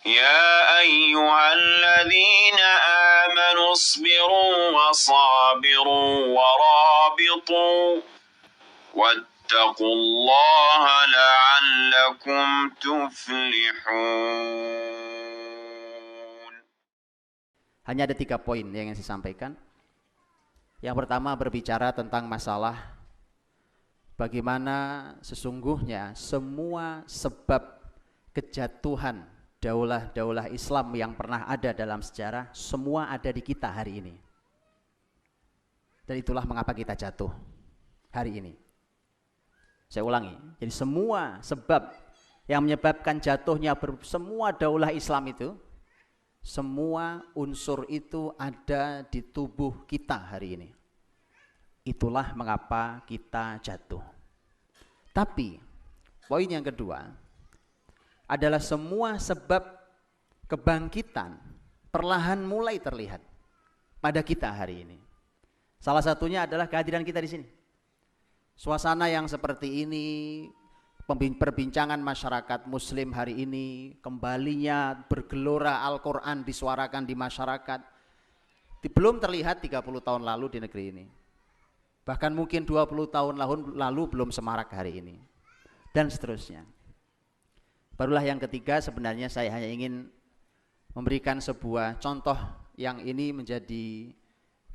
يا أيها الذين آمنوا اصبروا وصابروا ورابطوا واتقوا الله لعلكم تفلحون. Hanya ada 3 poin yang ingin saya sampaikan. Yang pertama berbicara tentang masalah bagaimana sesungguhnya semua sebab kejatuhan daulah-daulah Islam yang pernah ada dalam sejarah semua ada di kita hari ini. Dan itulah mengapa kita jatuh hari ini. Saya ulangi, jadi semua sebab yang menyebabkan jatuhnya semua daulah Islam itu, semua unsur itu ada di tubuh kita hari ini. Itulah mengapa kita jatuh. Tapi poin yang kedua adalah semua sebab kebangkitan perlahan mulai terlihat pada kita hari ini. Salah satunya adalah kehadiran kita di sini. Suasana yang seperti ini, perbincangan masyarakat muslim hari ini, kembalinya bergelora Al-Quran disuarakan di masyarakat, belum terlihat 30 tahun lalu di negeri ini. Bahkan mungkin 20 tahun lalu belum semarak hari ini. Dan seterusnya. Barulah yang ketiga, sebenarnya saya hanya ingin memberikan sebuah contoh yang ini menjadi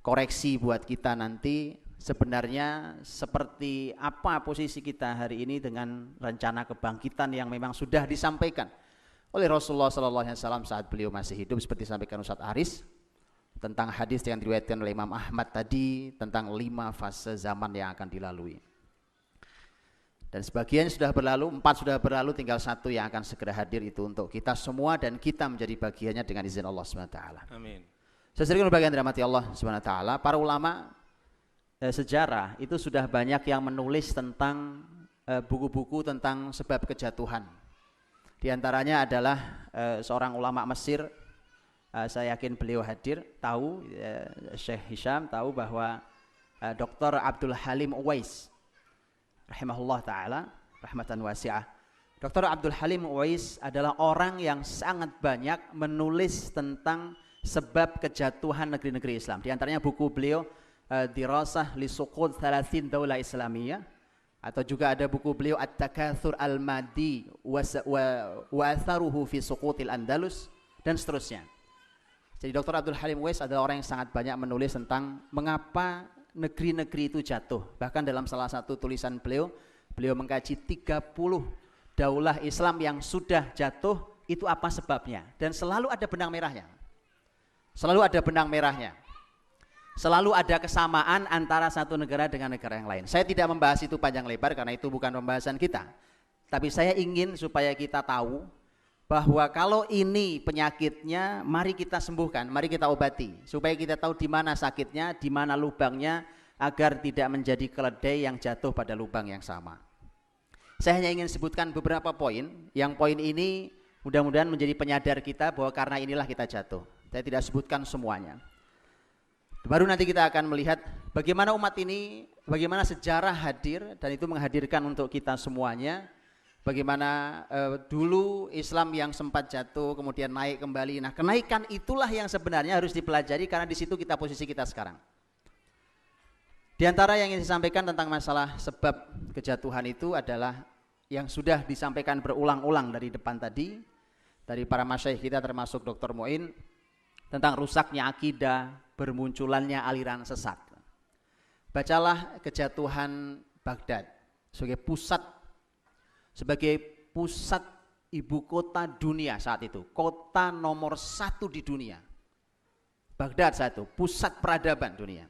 koreksi buat kita nanti. Sebenarnya seperti apa posisi kita hari ini dengan rencana kebangkitan yang memang sudah disampaikan oleh Rasulullah SAW saat beliau masih hidup, seperti disampaikan Ustadz Aris tentang hadis yang diriwayatkan oleh Imam Ahmad tadi tentang 5 fase zaman yang akan dilalui. Dan sebagian sudah berlalu, 4 sudah berlalu, tinggal 1 yang akan segera hadir, itu untuk kita semua dan kita menjadi bagiannya dengan izin Allah SWT. Amin. Saudara bagian dirahmati Allah SWT, para ulama sejarah itu sudah banyak yang menulis tentang buku-buku tentang sebab kejatuhan. Di antaranya adalah seorang ulama Mesir, saya yakin beliau hadir, tahu, Syekh Hisham tahu bahwa Dr. Abdul Halim Uwais rahimahullah ta'ala, rahmatan wasi'ah. Dr. Abdul Halim Uwais adalah orang yang sangat banyak menulis tentang sebab kejatuhan negeri-negeri Islam. Di antaranya buku beliau Dirasah li Suqut 30 Daulah Islamiyah, atau juga ada buku beliau At-Takatsur Al-Madi wa Atharuhu fi Suqutil Andalus, dan seterusnya. Jadi Dr. Abdul Halim Uwais adalah orang yang sangat banyak menulis tentang mengapa negeri-negeri itu jatuh. Bahkan dalam salah satu tulisan beliau mengkaji 30 daulah Islam yang sudah jatuh, itu apa sebabnya. Dan selalu ada benang merahnya. Selalu ada benang merahnya. Selalu ada kesamaan antara satu negara dengan negara yang lain. Saya tidak membahas itu panjang lebar karena itu bukan pembahasan kita. Tapi saya ingin supaya kita tahu bahwa kalau ini penyakitnya, mari kita sembuhkan, mari kita obati, supaya kita tahu di mana sakitnya, di mana lubangnya, agar tidak menjadi keledai yang jatuh pada lubang yang sama. Saya hanya ingin sebutkan beberapa poin, yang poin ini mudah-mudahan menjadi penyadar kita bahwa karena inilah kita jatuh. Saya tidak sebutkan semuanya. Baru nanti kita akan melihat bagaimana umat ini, bagaimana sejarah hadir, dan itu menghadirkan untuk kita semuanya. Bagaimana dulu Islam yang sempat jatuh kemudian naik kembali. Nah, kenaikan itulah yang sebenarnya harus dipelajari karena di situ kita posisi kita sekarang. Di antara yang ingin disampaikan tentang masalah sebab kejatuhan itu adalah yang sudah disampaikan berulang-ulang dari depan tadi dari para masyayikh kita termasuk Dr. Muin tentang rusaknya akidah, bermunculannya aliran sesat. Bacalah kejatuhan Baghdad sebagai pusat ibu kota dunia saat itu, kota nomor 1 di dunia. Baghdad saat itu pusat peradaban dunia.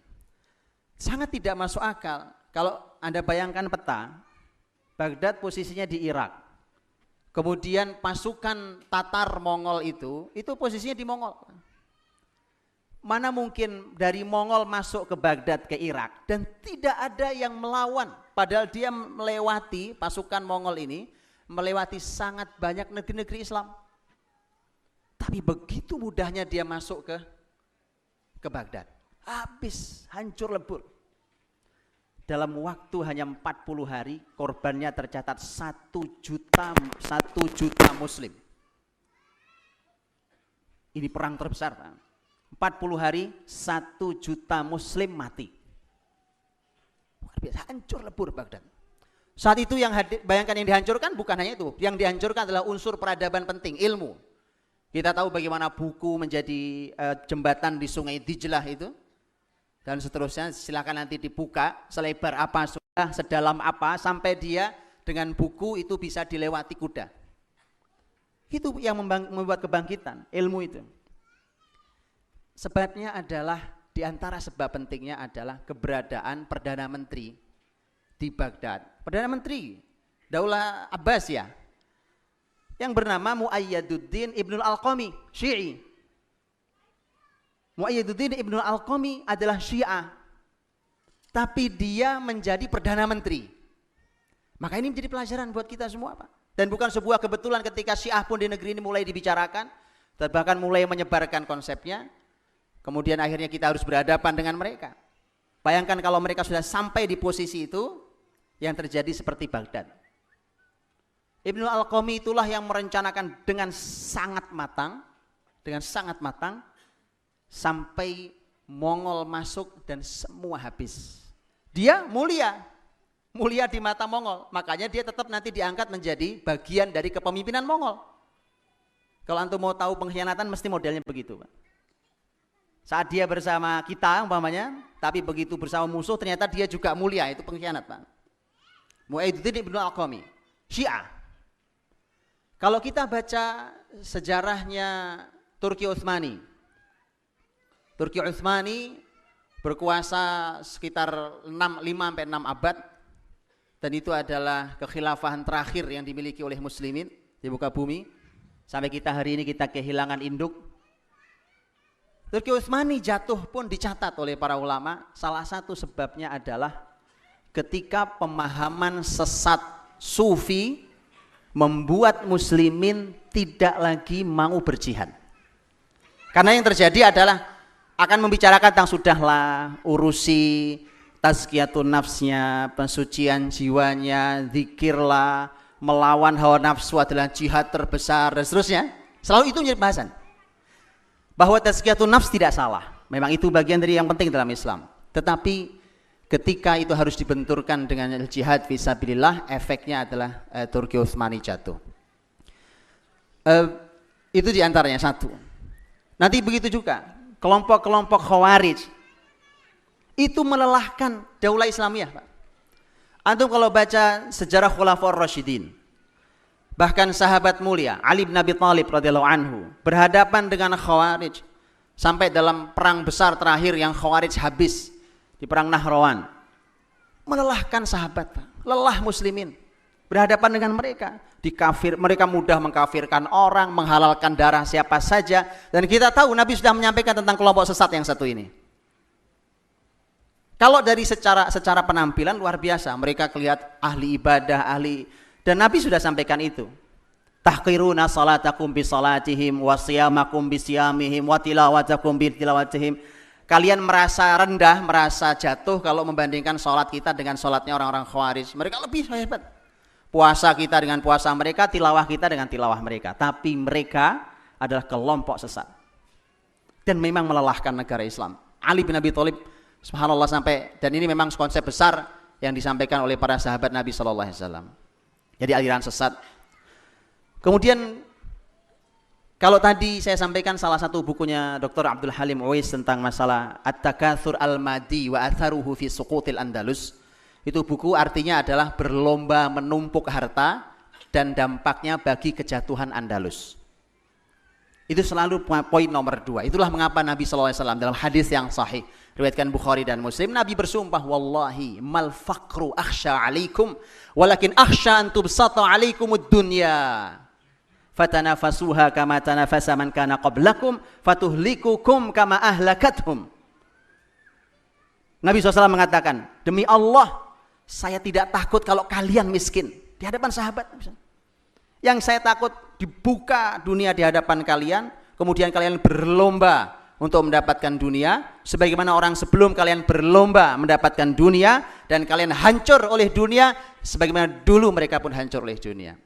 Sangat tidak masuk akal kalau Anda bayangkan peta, Baghdad posisinya di Irak. Kemudian pasukan Tatar Mongol itu posisinya di Mongol. Mana mungkin dari Mongol masuk ke Baghdad ke Irak dan tidak ada yang melawan, padahal dia melewati, pasukan Mongol ini melewati sangat banyak negeri-negeri Islam. Tapi begitu mudahnya dia masuk ke Baghdad, habis, hancur lebur. Dalam waktu hanya 40 hari korbannya tercatat 1 juta muslim. Ini perang terbesar, Pak. 40 hari 1 juta muslim mati. Luar biasa, hancur lebur Baghdad. Saat itu yang bayangkan yang dihancurkan bukan hanya itu, yang dihancurkan adalah unsur peradaban penting, ilmu. Kita tahu bagaimana buku menjadi jembatan di sungai Dijlah itu, dan seterusnya. Silakan nanti dibuka selebar apa sudah, sedalam apa, sampai dia dengan buku itu bisa dilewati kuda. Itu yang membuat kebangkitan, ilmu itu. Sebabnya adalah, diantara sebab pentingnya adalah keberadaan Perdana Menteri di Baghdad. Perdana Menteri Daulah Abbasiyah yang bernama Muayyaduddin Ibnul Alqami, Syi'i. Muayyaduddin Ibnul Alqami adalah Syiah, tapi dia menjadi Perdana Menteri. Maka ini menjadi pelajaran buat kita semua, Pak. Dan bukan sebuah kebetulan ketika Syiah pun di negeri ini mulai dibicarakan, dan bahkan mulai menyebarkan konsepnya. Kemudian akhirnya kita harus berhadapan dengan mereka. Bayangkan kalau mereka sudah sampai di posisi itu, yang terjadi seperti Baghdad. Ibnu Al-Qami itulah yang merencanakan dengan sangat matang, sampai Mongol masuk dan semua habis. Dia mulia di mata Mongol, makanya dia tetap nanti diangkat menjadi bagian dari kepemimpinan Mongol. Kalau antum mau tahu pengkhianatan mesti modelnya begitu, Pak. Saat dia bersama kita umpamanya, tapi begitu bersama musuh ternyata dia juga mulia, itu pengkhianat, Pak. Muayyaduddin Ibnu Al-Qami, Syiah. Kalau kita baca sejarahnya Turki Utsmani berkuasa sekitar 5-6 abad, dan itu adalah kekhilafahan terakhir yang dimiliki oleh muslimin di muka bumi. Sampai kita hari ini kita kehilangan induk. Turki Utsmani jatuh pun dicatat oleh para ulama, salah satu sebabnya adalah ketika pemahaman sesat sufi membuat muslimin tidak lagi mau berjihad. Karena yang terjadi adalah akan membicarakan tentang sudahlah, urusi tazkiyatun nafsnya, pensucian jiwanya, zikirlah, melawan hawa nafsu adalah jihad terbesar dan seterusnya. Selalu itu menjadi bahasan. Bahwa tazkiyatun nafs tidak salah, memang itu bagian dari yang penting dalam Islam. Tetapi ketika itu harus dibenturkan dengan jihad fisabilillah, efeknya adalah Turki Utsmani jatuh. Itu diantaranya satu. Nanti begitu juga kelompok-kelompok Khawarij itu melelahkan Daulah Islamiyah, Pak. Antum kalau baca sejarah Khulafaur Rasyidin, bahkan sahabat mulia Ali bin Abi Thalib radhiyallahu anhu berhadapan dengan Khawarij sampai dalam perang besar terakhir yang Khawarij habis di perang Nahrawan. Melelahkan sahabat, lelah muslimin berhadapan dengan mereka. Mereka mudah mengkafirkan orang, menghalalkan darah siapa saja, dan kita tahu Nabi sudah menyampaikan tentang kelompok sesat yang satu ini. Kalau dari secara penampilan luar biasa, mereka kelihatan ahli ibadah, dan Nabi sudah sampaikan itu. Tahqiruna salatakum bi salatihim wa siyamakum bi siyamihim wa tilawatakum bi tilawatihim. Kalian merasa rendah, merasa jatuh kalau membandingkan salat kita dengan salatnya orang-orang Khawarij. Mereka lebih hebat. Puasa kita dengan puasa mereka, tilawah kita dengan tilawah mereka. Tapi mereka adalah kelompok sesat. Dan memang melelahkan negara Islam. Ali bin Abi Thalib, subhanallah, sampai, dan ini memang konsep besar yang disampaikan oleh para sahabat Nabi SAW. Jadi aliran sesat. Kemudian kalau tadi saya sampaikan salah satu bukunya Dr. Abdul Halim Uwais tentang masalah At-Takatsur Al-Madi wa Atharuhu fi Suqutil Andalus. Itu buku artinya adalah berlomba menumpuk harta dan dampaknya bagi kejatuhan Andalus. Itu selalu poin nomor 2. Itulah mengapa Nabi SAW dalam hadis yang sahih riwayatkan Bukhari dan Muslim, Nabi bersumpah, wallahi mal faqru akhsha alaikum walakin akhsha an tubsata alaikumud dunya fatanafasuha kama tanafasa man kana qablakum fatuhlikukum kama ahlakathum. Nabi SAW mengatakan, demi Allah saya tidak takut kalau kalian miskin di hadapan sahabat. Yang saya takut dibuka dunia di hadapan kalian, kemudian kalian berlomba untuk mendapatkan dunia, sebagaimana orang sebelum kalian berlomba mendapatkan dunia, dan kalian hancur oleh dunia, sebagaimana dulu mereka pun hancur oleh dunia.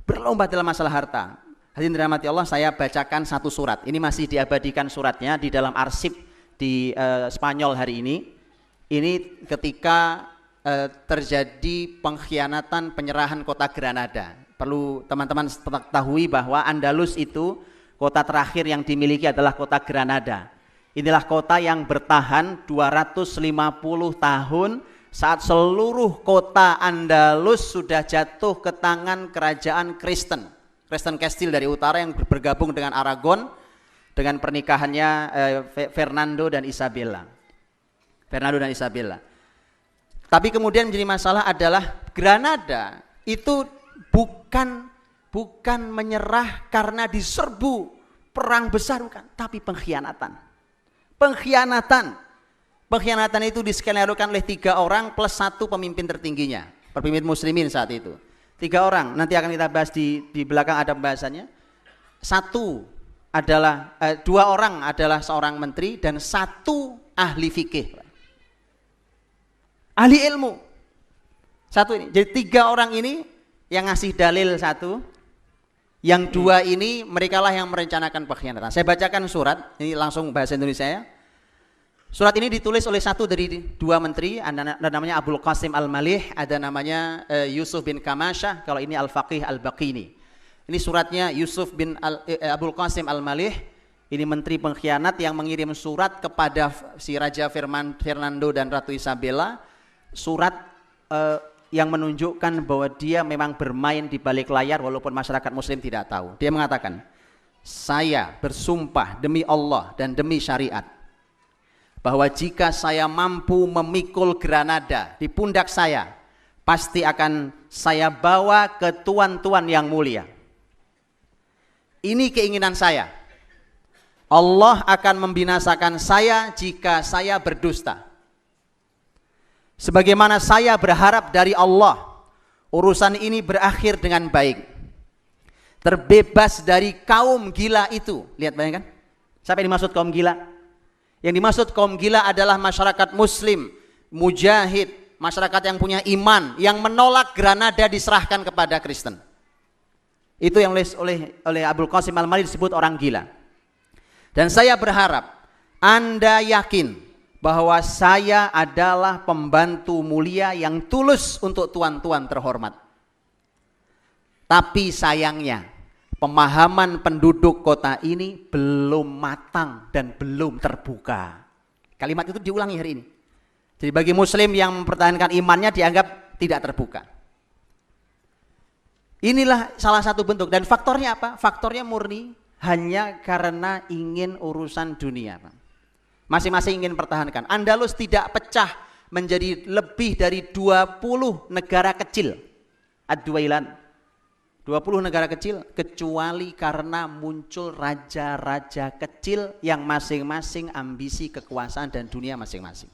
Berlomba dalam masalah harta. Hadirin dirahmati Allah, saya bacakan satu surat. Ini masih diabadikan suratnya di dalam arsip di Spanyol hari ini. Ini ketika terjadi pengkhianatan penyerahan kota Granada. Perlu teman-teman ketahui bahwa Andalus itu kota terakhir yang dimiliki adalah kota Granada. Inilah kota yang bertahan 250 tahun saat seluruh kota Andalus sudah jatuh ke tangan kerajaan Kristen Castile dari utara yang bergabung dengan Aragon dengan pernikahannya Fernando dan Isabella. Tapi kemudian menjadi masalah adalah Granada itu bukan menyerah karena diserbu perang besar, bukan, tapi pengkhianatan. Pengkhianatan itu diskenario-kan oleh 3 orang plus 1 pemimpin tertingginya, pemimpin muslimin saat itu. 3 orang, nanti akan kita bahas di belakang ada pembahasannya. 2 orang adalah seorang menteri dan 1 ahli fikih, ahli ilmu. 1 ini, jadi 3 orang ini yang ngasih dalil 1, yang 2 ini merekalah yang merencanakan pengkhianatan. Saya bacakan surat, ini langsung bahasa Indonesia ya. Surat ini ditulis oleh 1 dari 2 menteri, ada namanya Abul Qasim Al-Malih, ada namanya Yusuf bin Kamasyah, kalau ini Al-Faqih Al-Baqini. Ini suratnya Yusuf bin Abul Qasim Al-Malih, ini menteri pengkhianat yang mengirim surat kepada si Raja Fernando dan Ratu Isabella, surat yang menunjukkan bahwa dia memang bermain di balik layar walaupun masyarakat muslim tidak tahu. Dia mengatakan, saya bersumpah demi Allah dan demi syariat bahwa jika saya mampu memikul Granada di pundak saya, pasti akan saya bawa ke tuan-tuan yang mulia. Ini keinginan saya. Allah akan membinasakan saya jika saya berdusta. Sebagaimana saya berharap dari Allah, urusan ini berakhir dengan baik. Terbebas dari kaum gila itu. Lihat, bayangkan. Siapa yang dimaksud kaum gila? Yang dimaksud kaum gila adalah masyarakat muslim, mujahid, masyarakat yang punya iman, yang menolak Granada diserahkan kepada Kristen. Itu yang oleh Abul Qasim Al-Malih disebut orang gila. Dan saya berharap Anda yakin bahwa saya adalah pembantu mulia yang tulus untuk tuan-tuan terhormat. Tapi sayangnya, pemahaman penduduk kota ini belum matang dan belum terbuka. Kalimat itu diulangi hari ini. Jadi bagi muslim yang mempertahankan imannya dianggap tidak terbuka. Inilah salah satu bentuk. Dan faktornya apa? Faktornya murni hanya karena ingin urusan dunia, Pak. Masing-masing ingin pertahankan. Andalus tidak pecah menjadi lebih dari 20 negara kecil. Ad-Duwailan. 20 negara kecil, kecuali karena muncul raja-raja kecil yang masing-masing ambisi kekuasaan dan dunia masing-masing.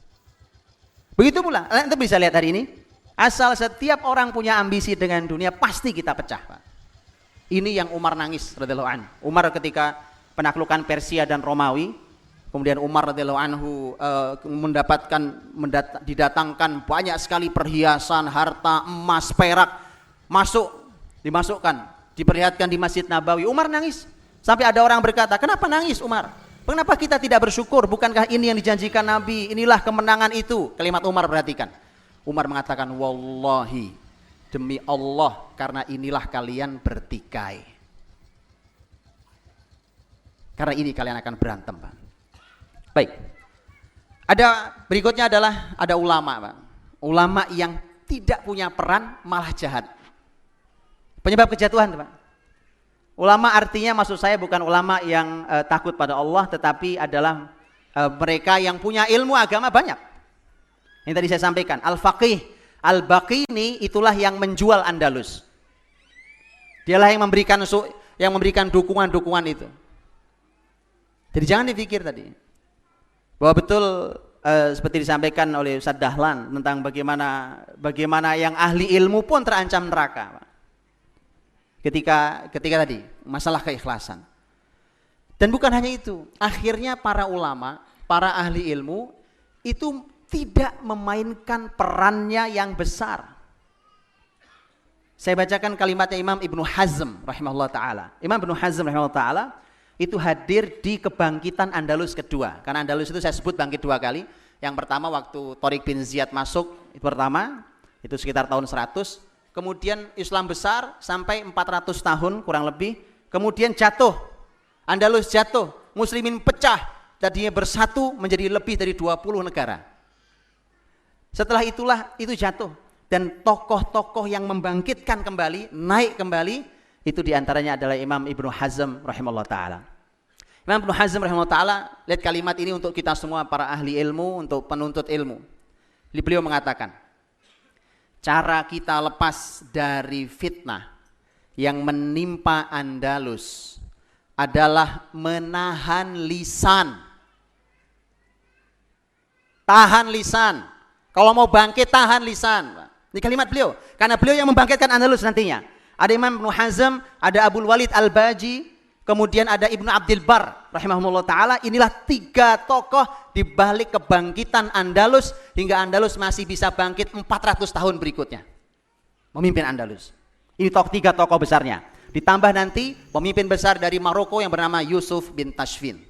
Begitu pula, Anda bisa lihat hari ini, asal setiap orang punya ambisi dengan dunia, pasti kita pecah, Pak. Ini yang Umar nangis radhiyallahu anhu. Umar ketika penaklukan Persia dan Romawi, kemudian Umar radhiyallahu anhu didatangkan banyak sekali perhiasan, harta, emas, perak, dimasukkan, diperlihatkan di Masjid Nabawi. Umar nangis. Sampai ada orang berkata, kenapa nangis Umar? Kenapa kita tidak bersyukur? Bukankah ini yang dijanjikan Nabi? Inilah kemenangan itu. Kalimat Umar, perhatikan. Umar mengatakan, wallahi, demi Allah, karena inilah kalian bertikai. Karena ini kalian akan berantem, Pak. Baik. Berikutnya adalah ada ulama, Pak. Ulama yang tidak punya peran malah jahat. Penyebab kejatuhan, Pak. Ulama artinya maksud saya bukan ulama yang takut pada Allah, tetapi adalah mereka yang punya ilmu agama banyak. Yang tadi saya sampaikan, Al-Faqih Al-Baqini itulah yang menjual Andalus. Dialah yang memberikan dukungan-dukungan itu. Jadi jangan dipikir tadi bahwa betul seperti disampaikan oleh Ustaz Dahlan tentang bagaimana yang ahli ilmu pun terancam neraka, Pak. Ketika tadi masalah keikhlasan. Dan bukan hanya itu, akhirnya para ulama, para ahli ilmu itu tidak memainkan perannya yang besar. Saya bacakan kalimatnya Imam Ibnu Hazm rahimahullah ta'ala. Imam Ibnu Hazm rahimahullah ta'ala itu hadir di kebangkitan Andalus kedua. Karena Andalus itu saya sebut bangkit 2 kali. Yang pertama waktu Tariq bin Ziyad masuk, itu pertama, itu sekitar tahun 100. Kemudian Islam besar sampai 400 tahun kurang lebih. Kemudian jatuh, Andalus jatuh, muslimin pecah. Tadinya bersatu menjadi lebih dari 20 negara. Setelah itulah itu jatuh. Dan tokoh-tokoh yang membangkitkan kembali, naik kembali, itu diantaranya adalah Imam Ibnu Hazm rahimahullah ta'ala. Imam Ibnu Hazm rahimahullah ta'ala, lihat kalimat ini untuk kita semua para ahli ilmu, untuk penuntut ilmu. Beliau mengatakan, cara kita lepas dari fitnah yang menimpa Andalus adalah menahan lisan. Tahan lisan. Kalau mau bangkit, tahan lisan. Ini kalimat beliau. Karena beliau yang membangkitkan Andalus nantinya. Ada Imam Ibnu Hazm, ada Abul Walid Al-Baji, kemudian ada Ibnu Abdil Bar rahimahullah ta'ala. Inilah 3 tokoh di balik kebangkitan Andalus hingga Andalus masih bisa bangkit 400 tahun berikutnya. Memimpin Andalus. Ini 3 tokoh besarnya. Ditambah nanti pemimpin besar dari Maroko yang bernama Yusuf bin Tashfin.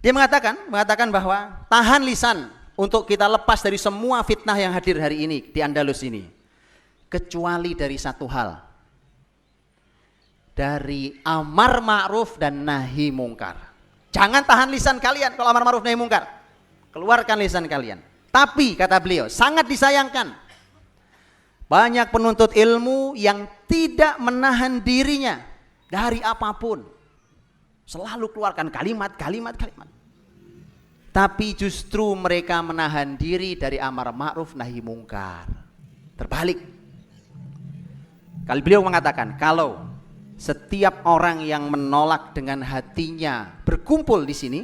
Dia mengatakan bahwa tahan lisan untuk kita lepas dari semua fitnah yang hadir hari ini di Andalus ini. Kecuali dari satu hal. Dari amar ma'ruf dan nahi mungkar. Jangan tahan lisan kalian kalau amar ma'ruf nahi mungkar. Keluarkan lisan kalian. Tapi kata beliau, sangat disayangkan. Banyak penuntut ilmu yang tidak menahan dirinya dari apapun. Selalu keluarkan kalimat. Tapi justru mereka menahan diri dari amar ma'ruf nahi mungkar. Terbalik. Kalau beliau mengatakan, kalau setiap orang yang menolak dengan hatinya berkumpul di sini,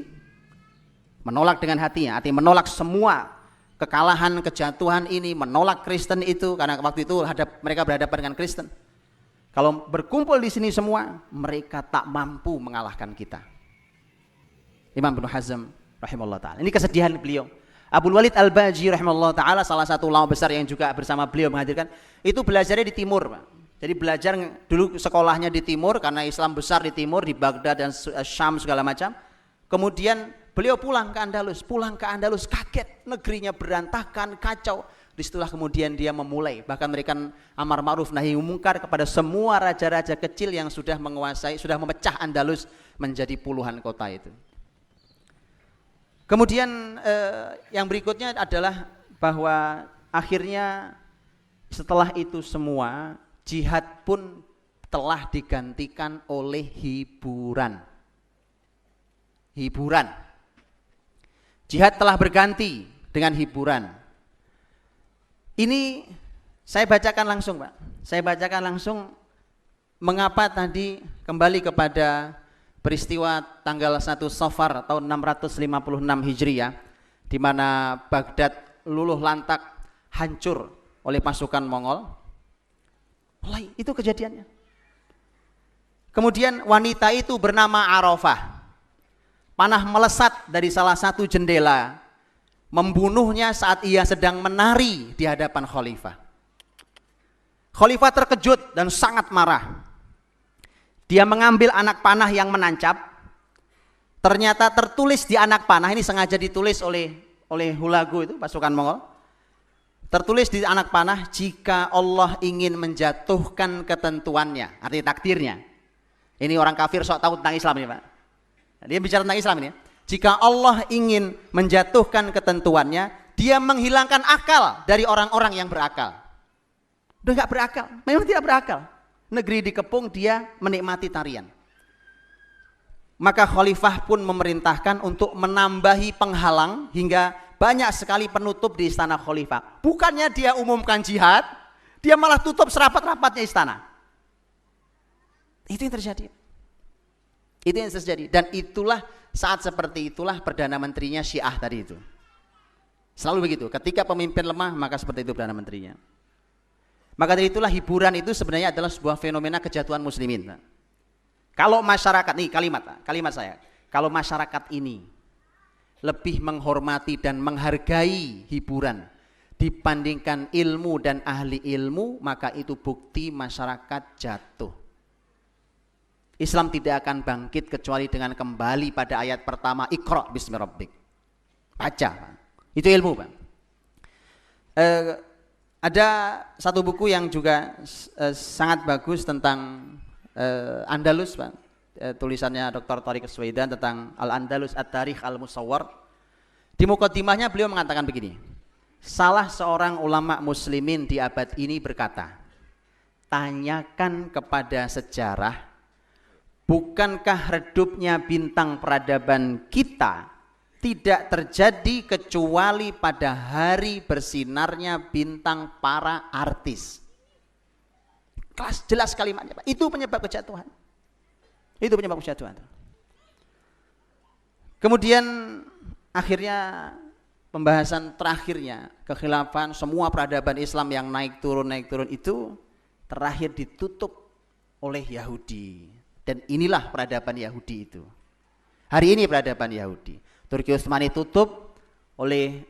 menolak dengan hatinya, artinya menolak semua kekalahan, kejatuhan ini, menolak Kristen itu, karena waktu itu mereka berhadapan dengan Kristen. Kalau berkumpul di sini semua, mereka tak mampu mengalahkan kita. Imam Ibnu Hazm rahimahullah ta'ala. Ini kesedihan beliau. Abul Walid Al-Baji rahimahullah ta'ala, salah satu ulama besar yang juga bersama beliau menghadirkan, itu belajarnya di timur, Pak. Jadi belajar dulu sekolahnya di timur, karena Islam besar di timur, di Baghdad dan Syam segala macam. Kemudian beliau pulang ke Andalus kaget, negerinya berantakan, kacau. Disitulah kemudian dia memulai, bahkan memberikan amar ma'ruf nahi mungkar kepada semua raja-raja kecil yang sudah menguasai, sudah memecah Andalus menjadi puluhan kota itu. Kemudian yang berikutnya adalah bahwa akhirnya setelah itu semua, jihad pun telah digantikan oleh hiburan. Jihad telah berganti dengan hiburan. Ini saya bacakan langsung, Pak. Saya bacakan langsung mengapa tadi kembali kepada peristiwa tanggal 1 Safar tahun 656 Hijriah, di mana Baghdad luluh lantak hancur oleh pasukan Mongol. Mulai itu kejadiannya. Kemudian wanita itu bernama Arafah. Panah melesat dari salah satu jendela, membunuhnya saat ia sedang menari di hadapan khalifah. Khalifah terkejut dan sangat marah. Dia mengambil anak panah yang menancap. Ternyata tertulis di anak panah, ini sengaja ditulis oleh Hulagu itu, pasukan Mongol. Tertulis di anak panah, jika Allah ingin menjatuhkan ketentuannya, artinya takdirnya. Ini orang kafir sok tahu tentang Islam ini, Pak. Dia bicara tentang Islam ini ya. Jika Allah ingin menjatuhkan ketentuannya, dia menghilangkan akal dari orang-orang yang berakal. Udah gak berakal, memang tidak berakal. Negeri dikepung, dia menikmati tarian. Maka khalifah pun memerintahkan untuk menambahi penghalang hingga banyak sekali penutup di istana khalifah. Bukannya dia umumkan jihad, dia malah tutup serapat-rapatnya istana. Itu yang terjadi. Dan itulah saat seperti itulah Perdana Menterinya Syiah tadi itu. Selalu begitu, ketika pemimpin lemah maka seperti itu Perdana Menterinya. Maka dari itulah hiburan itu sebenarnya adalah sebuah fenomena kejatuhan muslimin. Kalau masyarakat, nih kalimat saya, kalau masyarakat ini lebih menghormati dan menghargai hiburan dibandingkan ilmu dan ahli ilmu, maka itu bukti masyarakat jatuh. Islam tidak akan bangkit kecuali dengan kembali pada ayat pertama, Iqra bismi rabbik. Baca, Pak. Itu ilmu, Pak. Ada satu buku yang juga sangat bagus tentang Andalus, Pak. Tulisannya Dr. Tariq Suwaidan tentang Al-Andalus At-Tarikh Al-Musawwar. Di mukadimahnya beliau mengatakan begini, salah seorang ulama muslimin di abad ini berkata, tanyakan kepada sejarah, bukankah redupnya bintang peradaban kita tidak terjadi kecuali pada hari bersinarnya bintang para artis. Kelas jelas kalimatnya, Pak. Itu penyebab kejatuhan. Itu penyebab kejatuhan. Kemudian akhirnya pembahasan terakhirnya kekhilafan, semua peradaban Islam yang naik turun itu terakhir ditutup oleh Yahudi. Dan inilah peradaban Yahudi itu. Hari ini peradaban Yahudi. Turki Utsmani tutup oleh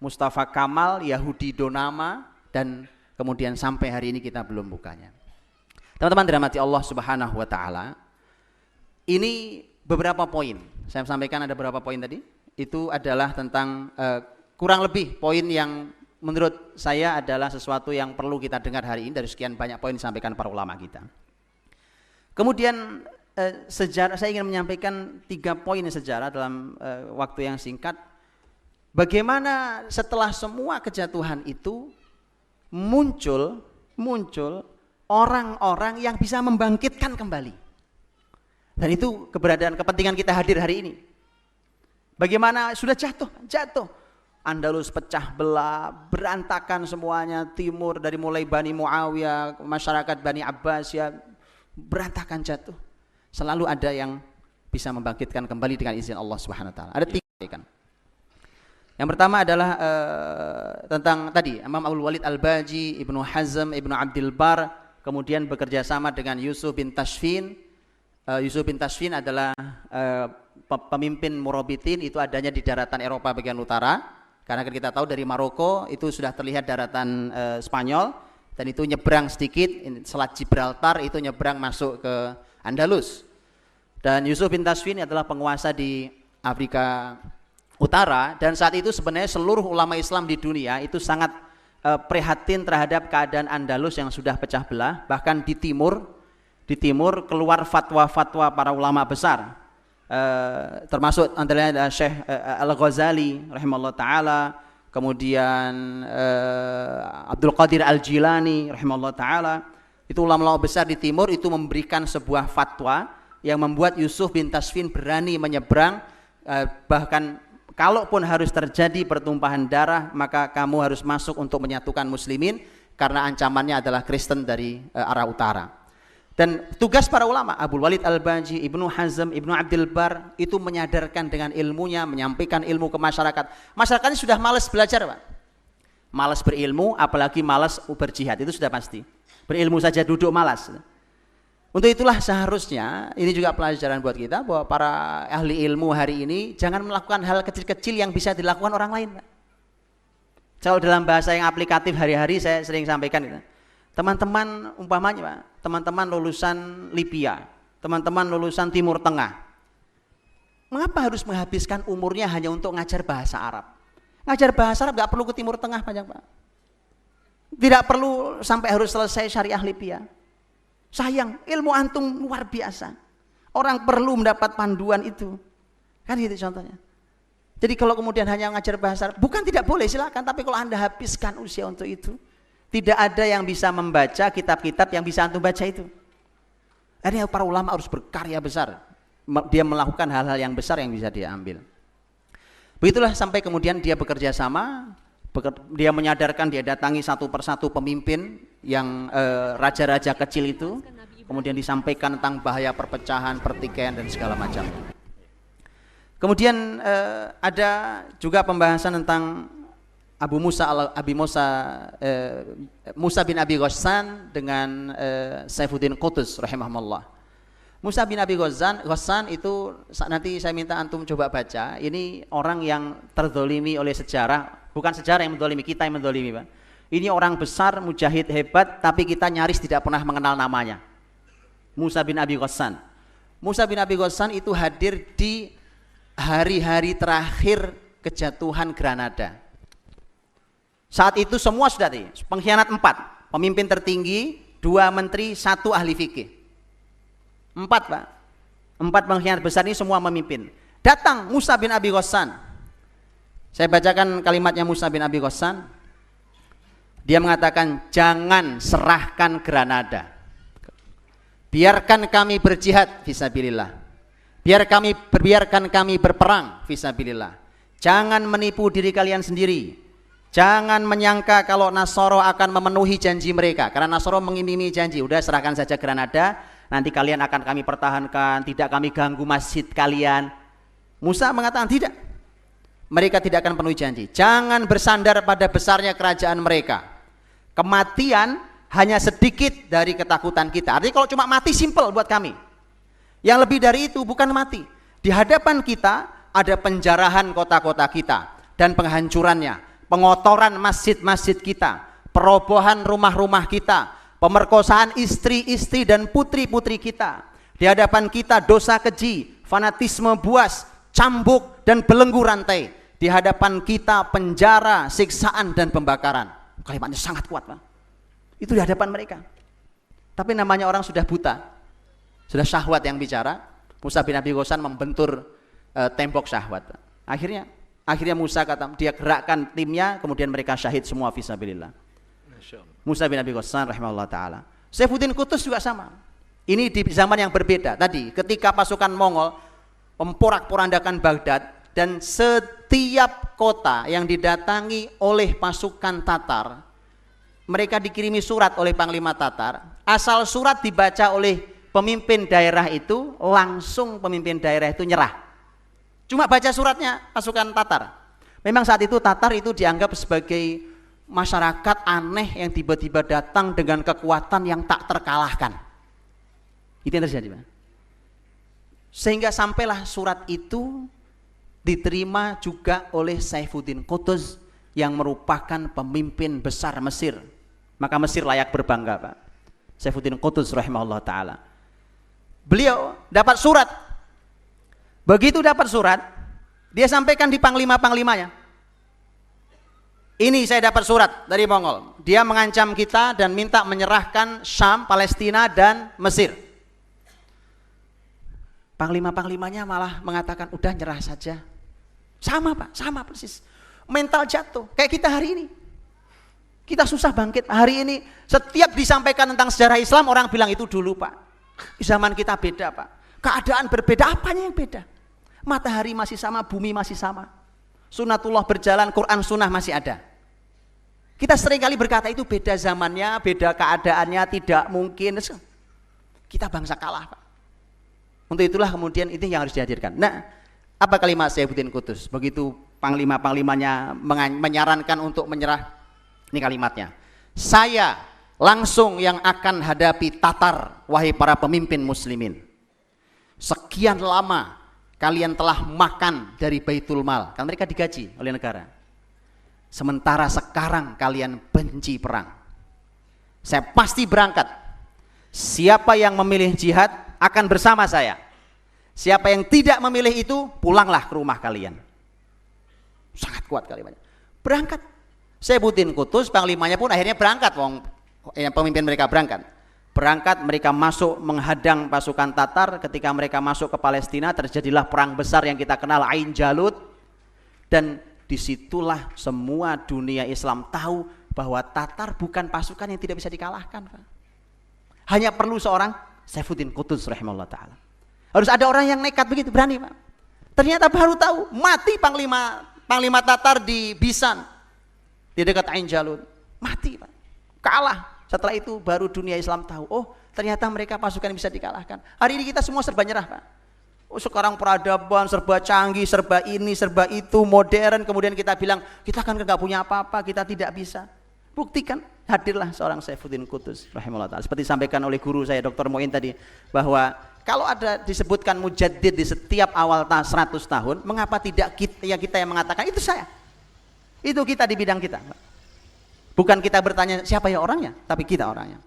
Mustafa Kamal, Yahudi Donama, dan kemudian sampai hari ini kita belum bukanya. Teman-teman dirahmati Allah Subhanahu wa taala. Ini beberapa poin. Saya sampaikan ada beberapa poin tadi. Itu adalah tentang kurang lebih poin yang menurut saya adalah sesuatu yang perlu kita dengar hari ini dari sekian banyak poin disampaikan para ulama kita. Kemudian sejarah, saya ingin menyampaikan 3 poin sejarah dalam waktu yang singkat. Bagaimana setelah semua kejatuhan itu muncul orang-orang yang bisa membangkitkan kembali. Dan itu kepentingan kita hadir hari ini. Bagaimana sudah jatuh. Andalus pecah belah, berantakan semuanya, timur dari mulai Bani Muawiyah, masyarakat Bani Abbas ya berantakan jatuh. Selalu ada yang bisa membangkitkan kembali dengan izin Allah Subhanahu wa taala. Ada 3 kan. Yang pertama adalah tentang tadi Imam Abdul Walid Al-Baji, Ibnu Hazm, Ibnu Abdul Bar, kemudian bekerja sama dengan Yusuf bin Tashfin. Yusuf bin Tashfin adalah pemimpin Murabitin, itu adanya di daratan Eropa bagian utara. Karena kita tahu dari Maroko itu sudah terlihat daratan Spanyol, dan itu nyebrang sedikit Selat Gibraltar, itu nyebrang masuk ke Andalus. Dan Yusuf bin Tashfin adalah penguasa di Afrika Utara, dan saat itu sebenarnya seluruh ulama Islam di dunia itu sangat prihatin terhadap keadaan Andalus yang sudah pecah belah. Bahkan di timur keluar fatwa-fatwa para ulama besar, termasuk antaranya Syekh Al-Ghazali rahimahullah ta'ala, kemudian Abdul Qadir Al-Jilani rahimahullah ta'ala. Itu ulama-ulama besar di timur itu memberikan sebuah fatwa yang membuat Yusuf bin Tashfin berani menyeberang, bahkan kalaupun harus terjadi pertumpahan darah maka kamu harus masuk untuk menyatukan muslimin, karena ancamannya adalah Kristen dari arah utara. Dan tugas para ulama Abdul Walid Al-Baji, Ibnu Hazm, Ibnu Abdul Bar itu menyadarkan dengan ilmunya, menyampaikan ilmu ke masyarakat. Masyarakatnya sudah malas belajar, Pak. Malas berilmu, apalagi malas berjihad, itu sudah pasti. Berilmu saja duduk malas. Untuk itulah seharusnya ini juga pelajaran buat kita bahwa para ahli ilmu hari ini jangan melakukan hal kecil-kecil yang bisa dilakukan orang lain, Pak. Kalau dalam bahasa yang aplikatif hari-hari saya sering sampaikan gitu. Teman-teman umpamanya, Pak, teman-teman lulusan Libya, teman-teman lulusan Timur Tengah, mengapa harus menghabiskan umurnya hanya untuk ngajar bahasa Arab? Ngajar bahasa Arab gak perlu ke Timur Tengah banyak, Pak. Tidak perlu sampai harus selesai syariah Libya. Sayang, ilmu antum luar biasa. Orang perlu mendapat panduan itu. Kan gitu contohnya. Jadi kalau kemudian hanya ngajar bahasa Arab, bukan tidak boleh, silakan, tapi kalau Anda habiskan usia untuk itu, tidak ada yang bisa membaca kitab-kitab yang bisa antum baca itu. Akhirnya para ulama harus berkarya besar. Dia melakukan hal-hal yang besar yang bisa dia ambil. Begitulah sampai kemudian dia bekerja sama, dia menyadarkan, dia datangi satu persatu pemimpin yang raja-raja kecil itu, kemudian disampaikan tentang bahaya perpecahan, pertikaian dan segala macam. Kemudian ada juga pembahasan tentang Musa bin Abi Ghassan dengan Saifuddin Qutuz rahimahullah. Musa bin Abi Ghassan itu nanti saya minta antum coba baca. Ini orang yang terzolimi oleh sejarah, Bukan sejarah yang mendolimi, kita yang mendolimi, Pak. Ini orang besar, mujahid hebat, tapi kita nyaris tidak pernah mengenal namanya. Musa bin Abi Ghassan. Musa bin Abi Ghassan itu hadir di hari-hari terakhir kejatuhan Granada. Saat itu semua sudah pengkhianat 4, pemimpin tertinggi, 2 menteri, 1 ahli fikih. 4, Pak. 4 pengkhianat besar ini semua memimpin. Datang Musa bin Abi Ghassan. Saya bacakan kalimatnya Musa bin Abi Ghassan. Dia mengatakan, jangan serahkan Granada. Biarkan kami berjihad fisabilillah. Biarkan kami berperang fisabilillah. Jangan menipu diri kalian sendiri. Jangan menyangka kalau Nasoro akan memenuhi janji mereka. Karena Nasoro mengimimi janji, udah serahkan saja Granada, nanti kalian akan kami pertahankan, tidak kami ganggu masjid kalian. Musa mengatakan tidak, mereka tidak akan penuhi janji. Jangan bersandar pada besarnya kerajaan mereka. Kematian hanya sedikit dari ketakutan kita. Artinya kalau cuma mati simple buat kami. Yang lebih dari itu bukan mati. Di hadapan kita ada penjarahan kota-kota kita dan penghancurannya, pengotoran masjid-masjid kita, perobohan rumah-rumah kita, pemerkosaan istri-istri dan putri-putri kita. Di hadapan kita dosa keji, fanatisme buas, cambuk dan belenggu rantai. Di hadapan kita penjara, siksaan dan pembakaran. Kalimatnya sangat kuat, Pak. Itu di hadapan mereka. Tapi namanya orang sudah buta, sudah syahwat yang bicara. Musa bin Abi Ghassan membentur tembok syahwat. Akhirnya Musa kata, dia gerakkan timnya, kemudian mereka syahid semua fisabilillah. Musa bin Abi Ghassan rahimahullah ta'ala. Saifuddin Qutuz juga sama. Ini di zaman yang berbeda. Tadi ketika pasukan Mongol memporak-porandakan Baghdad, dan setiap kota yang didatangi oleh pasukan Tatar, mereka dikirimi surat oleh Panglima Tatar. Asal surat dibaca oleh pemimpin daerah itu, langsung pemimpin daerah itu nyerah. Cuma baca suratnya pasukan Tatar. Memang saat itu Tatar itu dianggap sebagai masyarakat aneh yang tiba-tiba datang dengan kekuatan yang tak terkalahkan. Itu yang terjadi, Pak. Sehingga sampailah surat itu diterima juga oleh Saifuddin Qutuz yang merupakan pemimpin besar Mesir. Maka Mesir layak berbangga, Pak. Saifuddin Qutuz rahimahullah ta'ala. Beliau dapat surat. Begitu dapat surat, dia sampaikan di panglima-panglimanya. Ini saya dapat surat dari Mongol. Dia mengancam kita dan minta menyerahkan Syam, Palestina dan Mesir. Panglima-panglimanya malah mengatakan udah nyerah saja. Sama, Pak, sama persis. Mental jatuh kayak kita hari ini. Kita susah bangkit. Hari ini setiap disampaikan tentang sejarah Islam, orang bilang itu dulu, Pak. Zaman kita beda, Pak. Keadaan berbeda, apanya yang beda? Matahari masih sama, bumi masih sama. Sunatullah berjalan, Quran sunnah masih ada. Kita seringkali berkata itu beda zamannya, beda keadaannya, tidak mungkin. Kita bangsa kalah, Pak. Untuk itulah kemudian itu yang harus dihadirkan. Nah, apa kalimat Saifuddin Qutuz? Begitu panglima-panglimanya menyarankan untuk menyerah, ini kalimatnya. Saya langsung yang akan hadapi Tatar, wahai para pemimpin muslimin. Sekian lama kalian telah makan dari Baitul Mal, kan mereka digaji oleh negara. Sementara sekarang kalian benci perang. Saya pasti berangkat. Siapa yang memilih jihad akan bersama saya. Siapa yang tidak memilih itu, pulanglah ke rumah kalian. Sangat kuat kalimatnya. Berangkat. Saifuddin Qutuz, panglimanya pun akhirnya berangkat. Pemimpin mereka berangkat. Berangkat, mereka masuk menghadang pasukan Tatar. Ketika mereka masuk ke Palestina, terjadilah perang besar yang kita kenal, Ain Jalut. Dan disitulah semua dunia Islam tahu bahwa Tatar bukan pasukan yang tidak bisa dikalahkan, Pak. Hanya perlu seorang Saifuddin Qutuz rahimahullah ta'ala. Harus ada orang yang nekat begitu, berani, Pak. Ternyata baru tahu, mati Panglima Tatar di Bisan, di dekat Ain Jalut. Mati, Pak. Kalah. Setelah itu baru dunia Islam tahu, oh ternyata mereka pasukan yang bisa dikalahkan. Hari ini kita semua serba nyerah, Pak. Oh, sekarang peradaban serba canggih, serba ini, serba itu, modern. Kemudian kita bilang, kita kan nggak punya apa-apa, kita tidak bisa. Buktikan, hadirlah seorang Saifuddin Qutuz rahimahullah ta'ala. Seperti disampaikan oleh guru saya Dr. Muin tadi, bahwa kalau ada disebutkan mujaddid di setiap awal 100 tahun, mengapa tidak kita yang mengatakan itu saya? Itu kita di bidang kita. Bukan kita bertanya siapa ya orangnya, tapi kita orangnya.